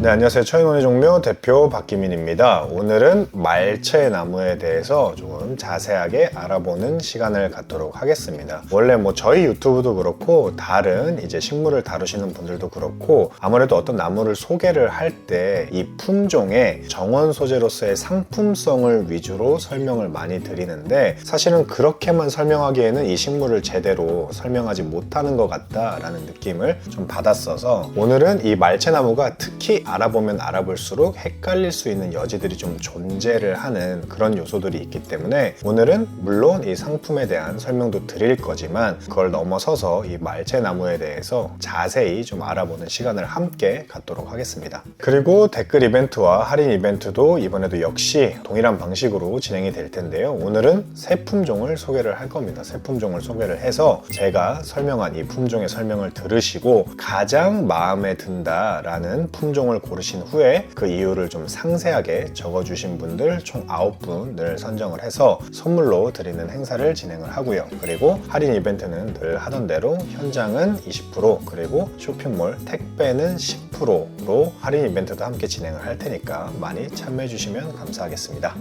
네, 안녕하세요. 처인원의 종묘 대표 박기민입니다. 오늘은 말채나무에 대해서 조금 자세하게 알아보는 시간을 갖도록 하겠습니다. 원래 저희 유튜브도 그렇고 다른 이제 식물을 다루시는 분들도 그렇고 아무래도 어떤 나무를 소개를 할 때 이 품종의 정원 소재로서의 상품성을 위주로 설명을 많이 드리는데 사실은 그렇게만 설명하기에는 이 식물을 제대로 설명하지 못하는 것 같다라는 느낌을 좀 받았어서 오늘은 이 말채나무가 특히 알아보면 알아볼수록 헷갈릴 수 있는 여지들이 좀 존재를 하는 그런 요소들이 있기 때문에 오늘은 물론 이 상품에 대한 설명도 드릴 거지만 그걸 넘어서서 이 말채나무에 대해서 자세히 좀 알아보는 시간을 함께 갖도록 하겠습니다. 그리고 댓글 이벤트와 할인 이벤트도 이번에도 역시 동일한 방식으로 진행이 될 텐데요. 오늘은 새 품종을 소개를 할 겁니다. 새 품종을 소개를 해서 제가 설명한 이 품종의 설명을 들으시고 가장 마음에 든다라는 품종을 고르신 후에 그 이유를 좀 상세하게 적어주신 분들 총 9분을 선정을 해서 선물로 드리는 행사를 진행을 하고요. 그리고 할인 이벤트는 늘 하던 대로 현장은 20% 그리고 쇼핑몰 택배는 10%로 할인 이벤트도 함께 진행을 할 테니까 많이 참여해 주시면 감사하겠습니다.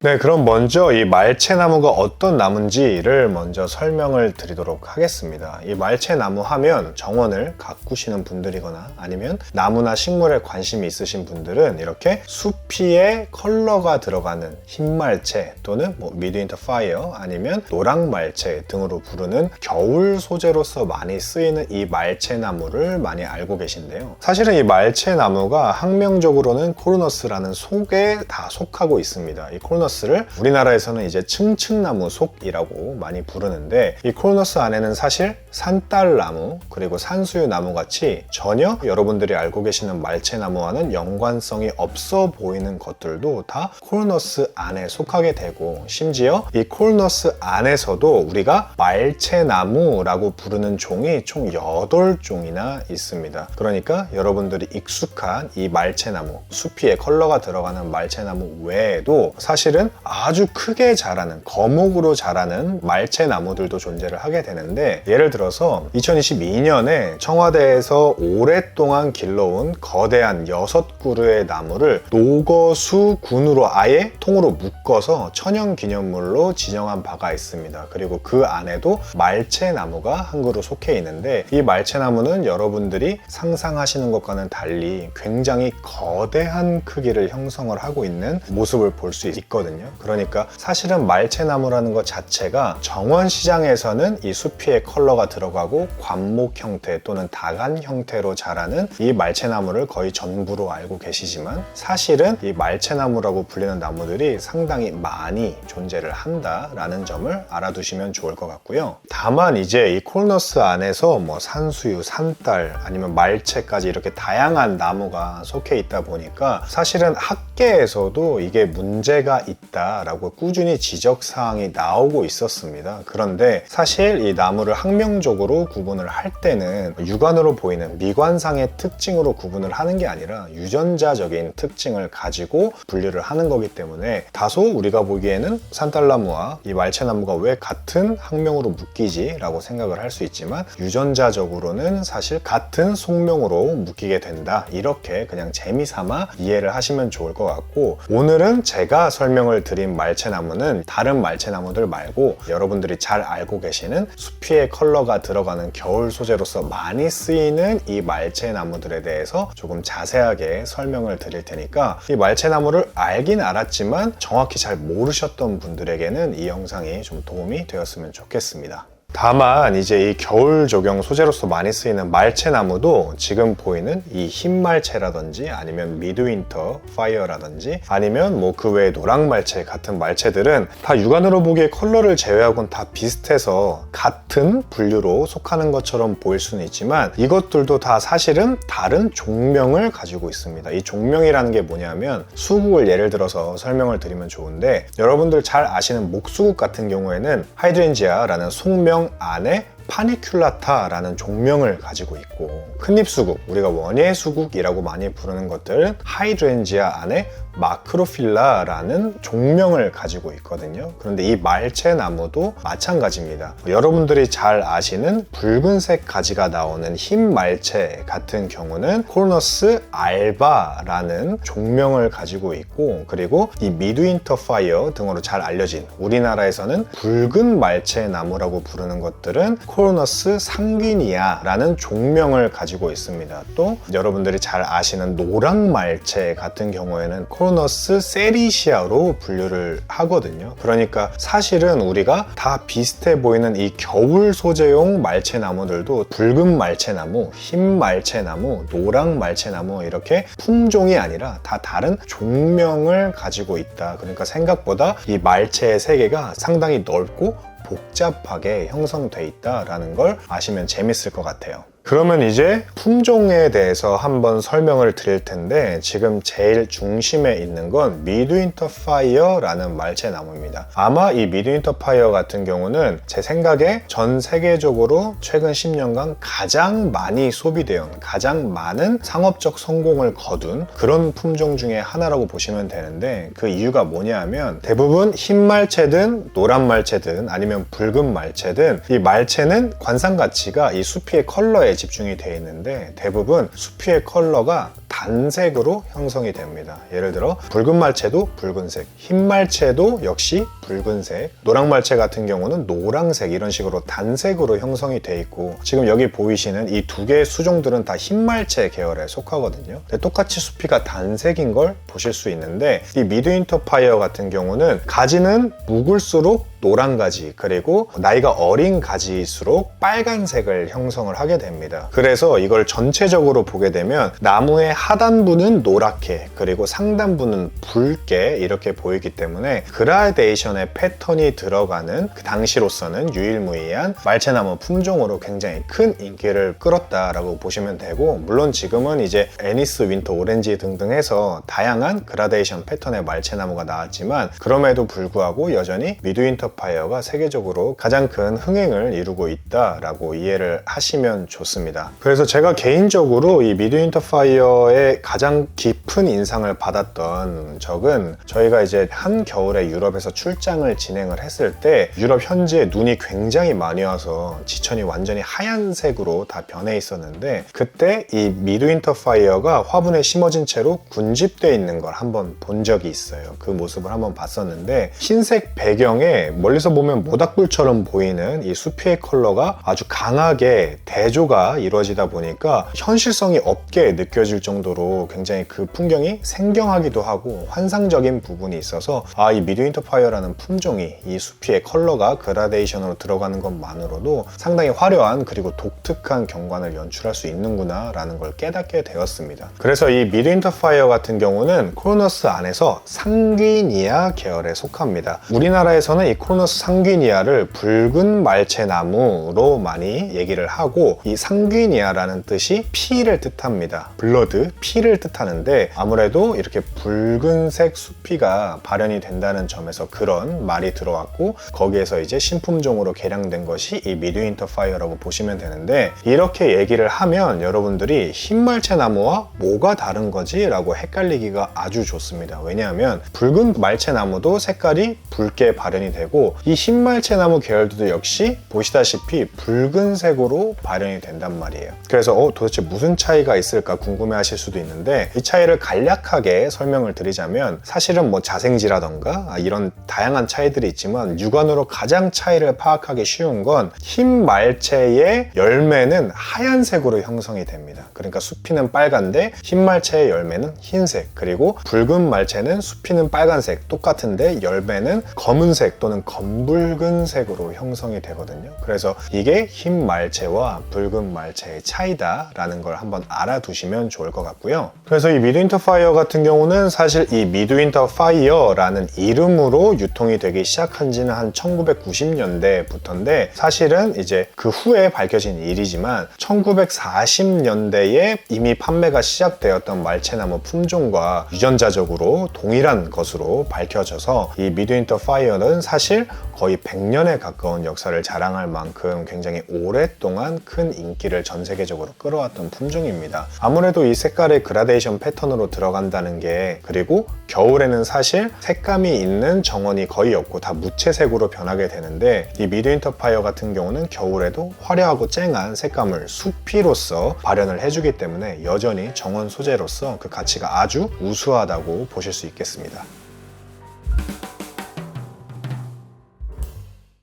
네, 그럼 먼저 이 말채나무가 어떤 나무인지를 먼저 설명을 드리도록 하겠습니다. 이 말채나무 하면 정원을 가꾸시는 분들이거나 아니면 나무나 식물에 관심이 있으신 분들은 이렇게 수피에 컬러가 들어가는 흰말채 또는 미드윈터 파이어 아니면 노랑말채 등으로 부르는 겨울 소재로서 많이 쓰이는 이 말채나무를 많이 알고 계신데요. 사실은 이 말채나무가 학명적으로는 코르너스라는 속에 다 속하고 있습니다. 이 코르너스 를 우리나라에서는 이제 층층나무 속이라고 많이 부르는데 이 코르너스 안에는 사실 산딸나무 그리고 산수유나무 같이 전혀 여러분들이 알고 계시는 말채나무와는 연관성이 없어 보이는 것들도 다 코르너스 안에 속하게 되고 심지어 이 코르너스 안에서도 우리가 말채나무라고 부르는 종이 총 8종이나 있습니다. 그러니까 여러분들이 익숙한 이 말채나무 수피에 컬러가 들어가는 말채나무 외에도 사실은 아주 크게 자라는 거목으로 자라는 말채나무들도 존재를 하게 되는데 예를 들어서 2022년에 청와대에서 오랫동안 길러온 거대한 6그루의 나무를 노거수군으로 아예 통으로 묶어서 천연기념물로 지정한 바가 있습니다. 그리고 그 안에도 말채나무가 한 그루 속해 있는데 이 말채나무는 여러분들이 상상하시는 것과는 달리 굉장히 거대한 크기를 형성을 하고 있는 모습을 볼 수 있거든요. 그러니까 사실은 말채나무라는 것 자체가 정원 시장에서는 이 수피에 컬러가 들어가고 관목 형태 또는 다간 형태로 자라는 이 말채나무를 거의 전부로 알고 계시지만 사실은 이 말채나무라고 불리는 나무들이 상당히 많이 존재를 한다라는 점을 알아두시면 좋을 것 같고요. 다만 이제 이 코르너스 안에서 산수유, 산딸 아니면 말채까지 이렇게 다양한 나무가 속해 있다 보니까 사실은 학계에서도 이게 문제가 있다라고 꾸준히 지적사항이 나오고 있었습니다. 그런데 사실 이 나무를 학명적으로 구분을 할 때는 육안으로 보이는 미관상의 특징으로 구분을 하는 게 아니라 유전자적인 특징을 가지고 분류를 하는 거기 때문에 다소 우리가 보기에는 산딸나무와 이 말채나무가 왜 같은 학명으로 묶이지? 라고 생각을 할 수 있지만 유전자적으로는 사실 같은 속명으로 묶이게 된다. 이렇게 그냥 재미삼아 이해를 하시면 좋을 것 같고 오늘은 제가 설명을 드린 말채나무는 다른 말채나무들 말고 여러분들이 잘 알고 계시는 수피에 컬러가 들어가는 겨울 소재로서 많이 쓰이는 이 말채나무들에 대해서 조금 자세하게 설명을 드릴 테니까 이 말채나무를 알긴 알았지만 정확히 잘 모르셨던 분들에게는 이 영상이 좀 도움이 되었으면 좋겠습니다. 다만 이제 이 겨울 조경 소재로서 많이 쓰이는 말채나무도 지금 보이는 이 흰말채라든지 아니면 미드윈터 파이어라든지 아니면 그 외에 노랑말채 같은 말채들은 다 육안으로 보기에 컬러를 제외하고는 다 비슷해서 같은 분류로 속하는 것처럼 보일 수는 있지만 이것들도 다 사실은 다른 종명을 가지고 있습니다. 이 종명이라는 게 뭐냐면 수국을 예를 들어서 설명을 드리면 좋은데 여러분들 잘 아시는 목수국 같은 경우에는 하이드렌지아라는 속명 안에 파니큘라타라는 종명을 가지고 있고, 큰잎수국, 우리가 원예수국이라고 많이 부르는 것들은 하이드렌지아 안에 마크로필라라는 종명을 가지고 있거든요. 그런데 이 말채나무도 마찬가지입니다. 여러분들이 잘 아시는 붉은색 가지가 나오는 흰 말채 같은 경우는 코르너스 알바라는 종명을 가지고 있고, 그리고 이 미드윈터 파이어 등으로 잘 알려진 우리나라에서는 붉은 말채나무라고 부르는 것들은 코르너스 상귀니아라는 종명을 가지고 있습니다. 또 여러분들이 잘 아시는 노랑 말채 같은 경우에는 코르너스 세리시아로 분류를 하거든요. 그러니까 사실은 우리가 다 비슷해 보이는 이 겨울 소재용 말채나무들도 붉은 말채나무, 흰 말채나무, 노랑 말채나무 이렇게 품종이 아니라 다 다른 종명을 가지고 있다. 그러니까 생각보다 이 말채의 세계가 상당히 넓고 복잡하게 형성돼 있다라는 걸 아시면 재밌을 것 같아요. 그러면 이제 품종에 대해서 한번 설명을 드릴 텐데, 지금 제일 중심에 있는 건 미드윈터 파이어라는 말채나무입니다. 아마 이 미드윈터 파이어 같은 경우는 제 생각에 전 세계적으로 최근 10년간 가장 많이 소비되어 가장 많은 상업적 성공을 거둔 그런 품종 중에 하나라고 보시면 되는데, 그 이유가 뭐냐면 대부분 흰 말채든 노란 말채든 아니면 붉은 말채든 이 말채는 관상 가치가 이 수피의 컬러에 집중이 되어 있는데, 대부분 수피의 컬러가 단색으로 형성이 됩니다. 예를 들어 붉은 말채도 붉은색, 흰 말채도 역시 붉은색, 노랑 말채 같은 경우는 노랑색, 이런 식으로 단색으로 형성이 되어 있고, 지금 여기 보이시는 이 두 개의 수종들은 다 흰 말채 계열에 속하거든요. 똑같이 수피가 단색인 걸 보실 수 있는데, 이 미드윈터 파이어 같은 경우는 가지는 묵을수록 노란 가지, 그리고 나이가 어린 가지일수록 빨간색을 형성을 하게 됩니다. 그래서 이걸 전체적으로 보게 되면 나무의 하단부는 노랗게, 그리고 상단부는 붉게 이렇게 보이기 때문에 그라데이션의 패턴이 들어가는 그 당시로서는 유일무이한 말채나무 품종으로 굉장히 큰 인기를 끌었다라고 보시면 되고, 물론 지금은 이제 애니스, 윈터, 오렌지 등등 해서 다양한 그라데이션 패턴의 말채나무가 나왔지만, 그럼에도 불구하고 여전히 미드윈터 파이어가 세계적으로 가장 큰 흥행을 이루고 있다라고 이해를 하시면 좋습니다. 그래서 제가 개인적으로 이 미드윈터 파이어의 가장 깊은 인상을 받았던 적은, 저희가 이제 한겨울에 유럽에서 출장을 진행을 했을 때 유럽 현지에 눈이 굉장히 많이 와서 지천이 완전히 하얀색으로 다 변해 있었는데, 그때 이 미드윈터 파이어가 화분에 심어진 채로 군집되어 있는 걸 한번 본 적이 있어요. 그 모습을 한번 봤었는데, 흰색 배경에 멀리서 보면 모닥불처럼 보이는 이 수피의 컬러가 아주 강하게 대조가 이루어지다 보니까 현실성이 없게 느껴질 정도로 굉장히 그 풍경이 생경하기도 하고 환상적인 부분이 있어서, 이 미드윈터 파이어라는 품종이 이 수피의 컬러가 그라데이션으로 들어가는 것만으로도 상당히 화려한 그리고 독특한 경관을 연출할 수 있는구나 라는 걸 깨닫게 되었습니다. 그래서 이 미드윈터 파이어 같은 경우는 코르너스 안에서 상귀니아 계열에 속합니다. 우리나라에서는 이 코르너스 상귀니아를 붉은 말채나무로 많이 얘기를 하고, 이 상귀니아라는 뜻이 피를 뜻합니다. 블러드, 피를 뜻하는데, 아무래도 이렇게 붉은색 수피가 발현이 된다는 점에서 그런 말이 들어왔고, 거기에서 이제 신품종으로 개량된 것이 이 미드윈터 파이어라고 보시면 되는데, 이렇게 얘기를 하면 여러분들이 흰 말채나무와 뭐가 다른 거지? 라고 헷갈리기가 아주 좋습니다. 왜냐하면 붉은 말채나무도 색깔이 붉게 발현이 되고, 이 흰 말채나무 계열도 역시 보시다시피 붉은색으로 발현이 된단 말이에요. 그래서 도대체 무슨 차이가 있을까 궁금해 하실 수도 있는데, 이 차이를 간략하게 설명을 드리자면, 사실은 뭐 자생지라던가 이런 다양한 차이들이 있지만 육안으로 가장 차이를 파악하기 쉬운 건 흰 말채의 열매는 하얀색으로 형성이 됩니다. 그러니까 수피는 빨간데 흰 말채의 열매는 흰색, 그리고 붉은 말채는 수피는 빨간색 똑같은데 열매는 검은색 또는 검붉은색으로 형성이 되거든요. 그래서 이게 흰 말채와 붉은 말채의 차이다라는 걸 한번 알아두시면 좋을 것 같고요. 그래서 이 미드윈터 파이어 같은 경우는 사실 이 미드윈터 파이어라는 이름으로 유통이 되기 시작한 지는 한 1990년대부터인데 사실은 이제 그 후에 밝혀진 일이지만 1940년대에 이미 판매가 시작되었던 말채나무 품종과 유전자적으로 동일한 것으로 밝혀져서 이 미드윈터 파이어는 사실 거의 100년에 가까운 역사를 자랑할 만큼 굉장히 오랫동안 큰 인기를 전 세계적으로 끌어왔던 품종입니다. 아무래도 이 색깔의 그라데이션 패턴으로 들어간다는 게, 그리고 겨울에는 사실 색감이 있는 정원이 거의 없고 다 무채색으로 변하게 되는데 이 미드윈터 파이어 같은 경우는 겨울에도 화려하고 쨍한 색감을 수피로서 발현을 해주기 때문에 여전히 정원 소재로서 그 가치가 아주 우수하다고 보실 수 있겠습니다.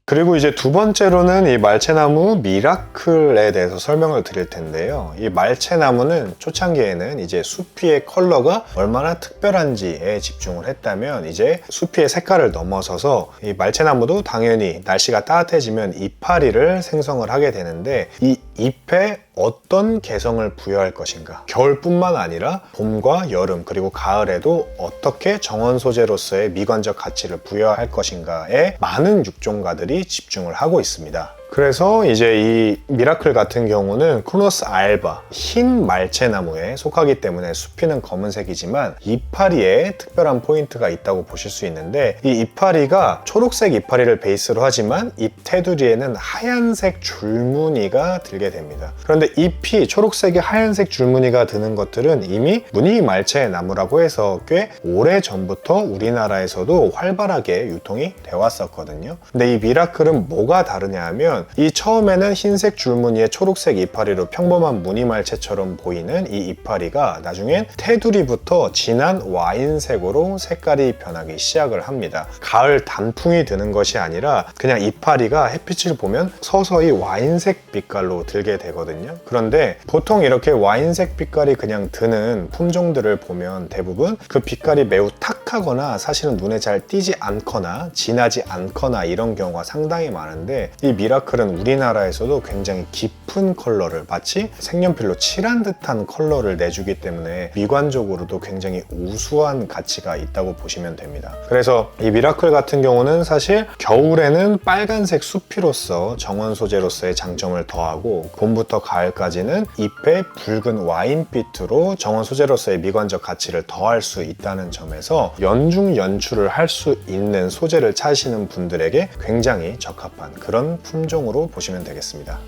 그리고 이제 두 번째로는 이 말채나무 미라클에 대해서 설명을 드릴 텐데요. 이 말채나무는 초창기에는 이제 수피의 컬러가 얼마나 특별한지에 집중을 했다면 이제 수피의 색깔을 넘어서서 이 말채나무도 당연히 날씨가 따뜻해지면 이파리를 생성을 하게 되는데 이 잎에 어떤 개성을 부여할 것인가, 겨울뿐만 아니라 봄과 여름 그리고 가을에도 어떻게 정원 소재로서의 미관적 가치를 부여할 것인가에 많은 육종가들이 집중을 하고 있습니다. 그래서 이제 이 미라클 같은 경우는 크로노스 알바, 흰 말채나무에 속하기 때문에 수피는 검은색이지만 이파리에 특별한 포인트가 있다고 보실 수 있는데 이 이파리가 초록색 이파리를 베이스로 하지만 잎 테두리에는 하얀색 줄무늬가 들게 됩니다. 그런데 잎이 초록색에 하얀색 줄무늬가 드는 것들은 이미 무늬 말채 나무라고 해서 꽤 오래 전부터 우리나라에서도 활발하게 유통이 되어 왔었거든요. 근데 이 미라클은 뭐가 다르냐 하면 이 처음에는 흰색 줄무늬의 초록색 이파리로 평범한 무늬말채처럼 보이는 이 이파리가 나중엔 테두리부터 진한 와인색으로 색깔이 변하기 시작을 합니다. 가을 단풍이 드는 것이 아니라 그냥 이파리가 햇빛을 보면 서서히 와인색 빛깔로 들게 되거든요. 그런데 보통 이렇게 와인색 빛깔이 그냥 드는 품종들을 보면 대부분 그 빛깔이 매우 탁하거나 사실은 눈에 잘 띄지 않거나 진하지 않거나 이런 경우가 상당히 많은데 이 미라클은 우리나라에서도 굉장히 깊은 컬러를, 마치 색연필로 칠한 듯한 컬러를 내주기 때문에 미관적으로도 굉장히 우수한 가치가 있다고 보시면 됩니다. 그래서 이 미라클 같은 경우는 사실 겨울에는 빨간색 수피로서 정원 소재로서의 장점을 더하고 봄부터 가을까지는 잎에 붉은 와인빛으로 정원 소재로서의 미관적 가치를 더할 수 있다는 점에서 연중 연출을 할 수 있는 소재를 찾으시는 분들에게 굉장히 적합한 그런 품종으로 보시면 되겠습니다.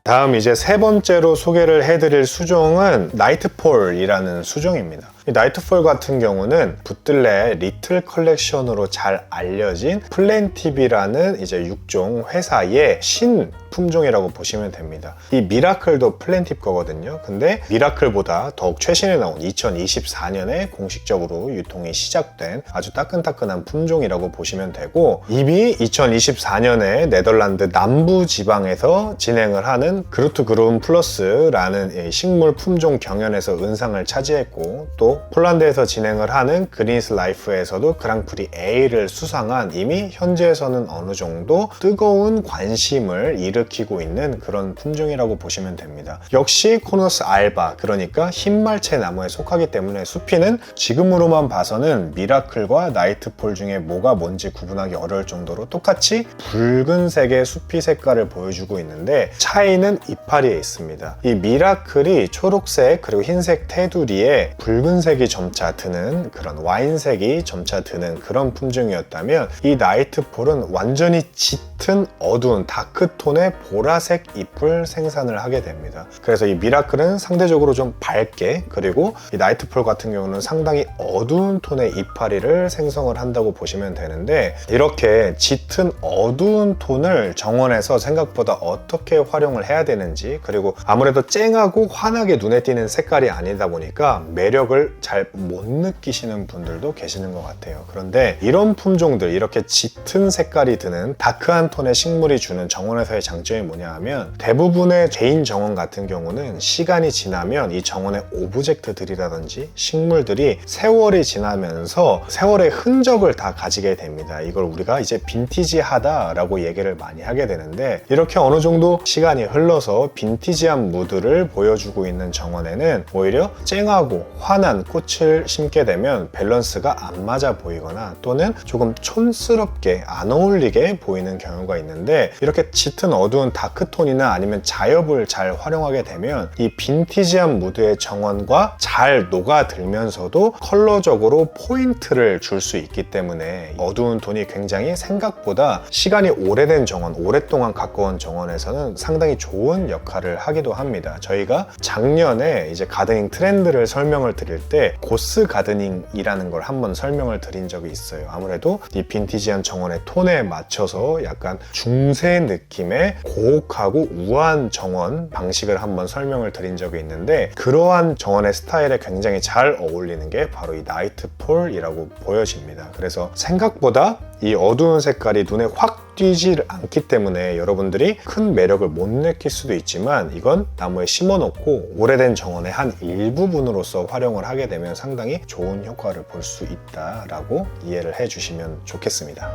다음 이제 세 번째로 소개를 해드릴 수종은 나이트폴이라는 수종입니다. 이 나이트폴 같은 경우는 붙들레 리틀 컬렉션으로 잘 알려진 플랜팁이라는 이제 육종 회사의 신 품종이라고 보시면 됩니다. 이 미라클도 플랜팁 거거든요. 근데 미라클보다 더욱 최신에 나온 2024년에 공식적으로 유통이 시작된 아주 따끈따끈한 품종이라고 보시면 되고, 이미 2024년에 네덜란드 남부 지방에서 진행을 하는 그루트 그룬 플러스라는 식물 품종 경연에서 은상을 차지했고, 또 폴란드에서 진행을 하는 그린스 라이프에서도 그랑프리 A를 수상한, 이미 현지에서는 어느 정도 뜨거운 관심을 일으키고 있는 그런 품종이라고 보시면 됩니다. 역시 코너스 알바, 그러니까 흰말채 나무에 속하기 때문에 수피는 지금으로만 봐서는 미라클과 나이트폴 중에 뭐가 뭔지 구분하기 어려울 정도로 똑같이 붉은색의 수피 색깔을 보여주고 있는데 차이는 이파리에 있습니다. 이 미라클이 초록색 그리고 흰색 테두리에 붉은색이 점차 드는, 그런 와인색이 점차 드는 그런 품종이었다면 이 나이트폴은 완전히 짙은 어두운 다크톤의 보라색 잎을 생산을 하게 됩니다. 그래서 이 미라클은 상대적으로 좀 밝게, 그리고 이 나이트폴 같은 경우는 상당히 어두운 톤의 이파리를 생성을 한다고 보시면 되는데, 이렇게 짙은 어두운 톤을 정원에서 생각보다 어떻게 활용을 해야 되는지, 그리고 아무래도 쨍하고 환하게 눈에 띄는 색깔이 아니다 보니까 매력을 이거를 잘 못 느끼시는 분들도 계시는 것 같아요. 그런데 이런 품종들, 이렇게 짙은 색깔이 드는 다크한 톤의 식물이 주는 정원에서의 장점이 뭐냐 하면, 대부분의 개인 정원 같은 경우는 시간이 지나면 이 정원의 오브젝트들이라든지 식물들이 세월이 지나면서 세월의 흔적을 다 가지게 됩니다. 이걸 우리가 이제 빈티지하다라고 얘기를 많이 하게 되는데, 이렇게 어느 정도 시간이 흘러서 빈티지한 무드를 보여주고 있는 정원에는 오히려 쨍하고 환한 꽃을 심게 되면 밸런스가 안 맞아 보이거나 또는 조금 촌스럽게 안 어울리게 보이는 경우가 있는데, 이렇게 짙은 어두운 다크톤이나 아니면 자엽을 잘 활용하게 되면 이 빈티지한 무드의 정원과 잘 녹아들면서도 컬러적으로 포인트를 줄 수 있기 때문에 어두운 톤이 굉장히 생각보다 시간이 오래된 정원, 오랫동안 가까운 정원에서는 상당히 좋은 역할을 하기도 합니다. 저희가 작년에 이제 가드닝 트렌드를 설명을 드릴 때 고스 가드닝이라는 걸 한번 설명을 드린 적이 있어요. 아무래도 이 빈티지한 정원의 톤에 맞춰서 약간 중세 느낌의 고혹하고 우아한 정원 방식을 한번 설명을 드린 적이 있는데, 그러한 정원의 스타일에 굉장히 잘 어울리는 게 바로 이 나이트폴이라고 보여집니다. 그래서 생각보다 이 어두운 색깔이 눈에 확 띄지 않기 때문에 여러분들이 큰 매력을 못 느낄 수도 있지만, 이건 나무에 심어놓고 오래된 정원의 한 일부분으로서 활용을 하게 되면 상당히 좋은 효과를 볼 수 있다라고 이해를 해주시면 좋겠습니다.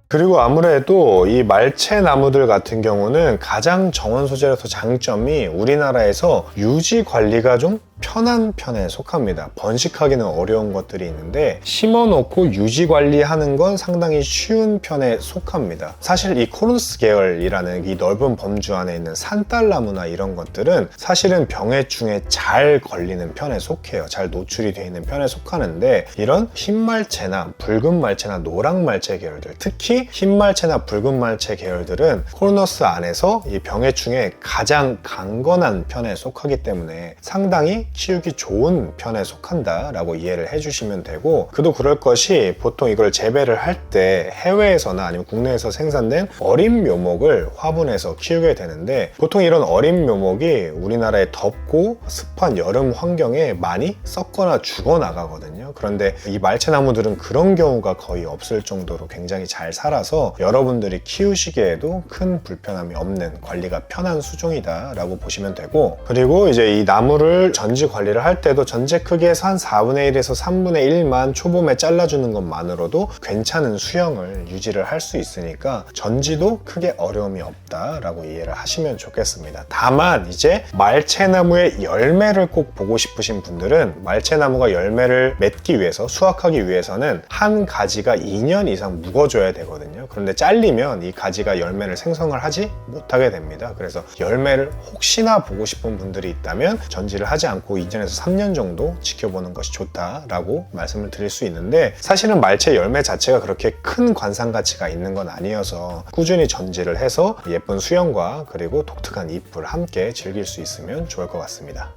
그리고 아무래도 이 말채 나무들 같은 경우는 가장 정원 소재로서 장점이 우리나라에서 유지 관리가 좀 편한 편에 속합니다. 번식하기는 어려운 것들이 있는데 심어놓고 유지 관리하는 건 상당히 쉬운 편에 속합니다. 사실 이 코르누스 계열이라는 이 넓은 범주 안에 있는 산딸나무나 이런 것들은 사실은 병해충에 잘 걸리는 편에 속해요. 잘 노출이 되어 있는 편에 속하는데, 이런 흰말채나 붉은말채나 노랑말채 계열들, 특히 흰말채나 붉은말채 계열들은 코르누스 안에서 이 병해충에 가장 강건한 편에 속하기 때문에 상당히 키우기 좋은 편에 속한다라고 이해를 해주시면 되고, 그도 그럴 것이 보통 이걸 재배를 할 때 해외에서나 아니면 국내에서 생산된 어린 묘목을 화분에서 키우게 되는데, 보통 이런 어린 묘목이 우리나라의 덥고 습한 여름 환경에 많이 썩거나 죽어나가거든요. 그런데 이 말채나무들은 그런 경우가 거의 없을 정도로 굉장히 잘 살아서 여러분들이 키우시기에도 큰 불편함이 없는 관리가 편한 수종이다 라고 보시면 되고, 그리고 이제 이 나무를 전지 관리를 할 때도 전체 크기에서 한 4분의 1에서 3분의 1만 초봄에 잘라주는 것만으로도 괜찮은 수영을 유지를 할 수 있으니까 전지도 크게 어려움이 없다라고 이해를 하시면 좋겠습니다. 다만 이제 말채나무의 열매를 꼭 보고 싶으신 분들은, 말채나무가 열매를 맺기 위해서, 수확하기 위해서는 한 가지가 2년 이상 묵어줘야 되거든요. 그런데 잘리면 이 가지가 열매를 생성을 하지 못하게 됩니다. 그래서 열매를 혹시나 보고 싶은 분들이 있다면 전지를 하지 않고 2년에서 3년 정도 지켜보는 것이 좋다라고 말씀을 드릴 수 있는데, 사실은 말채 열매 자체가 그렇게 큰 관상 가치가 있는 건 아니어서 꾸준히 전지를 해서 예쁜 수영과 그리고 독특한 잎을 함께 즐길 수 있으면 좋을 것 같습니다.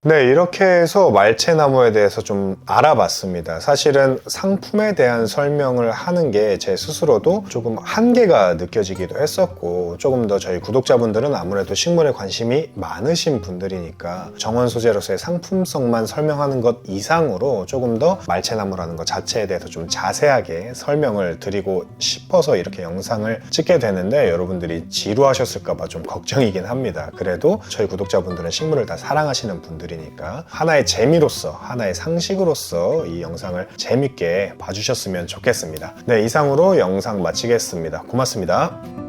네, 이렇게 해서 말채나무에 대해서 좀 알아봤습니다. 사실은 상품에 대한 설명을 하는 게 제 스스로도 조금 한계가 느껴지기도 했었고, 조금 더 저희 구독자분들은 아무래도 식물에 관심이 많으신 분들이니까 정원 소재로서의 상품성만 설명하는 것 이상으로 조금 더 말채나무라는 것 자체에 대해서 좀 자세하게 설명을 드리고 싶어서 이렇게 영상을 찍게 되는데, 여러분들이 지루하셨을까봐 좀 걱정이긴 합니다. 그래도 저희 구독자분들은 식물을 다 사랑하시는 분들이 니까 하나의 재미로서, 하나의 상식으로서 이 영상을 재밌게 봐주셨으면 좋겠습니다. 네, 이상으로 영상 마치겠습니다. 고맙습니다.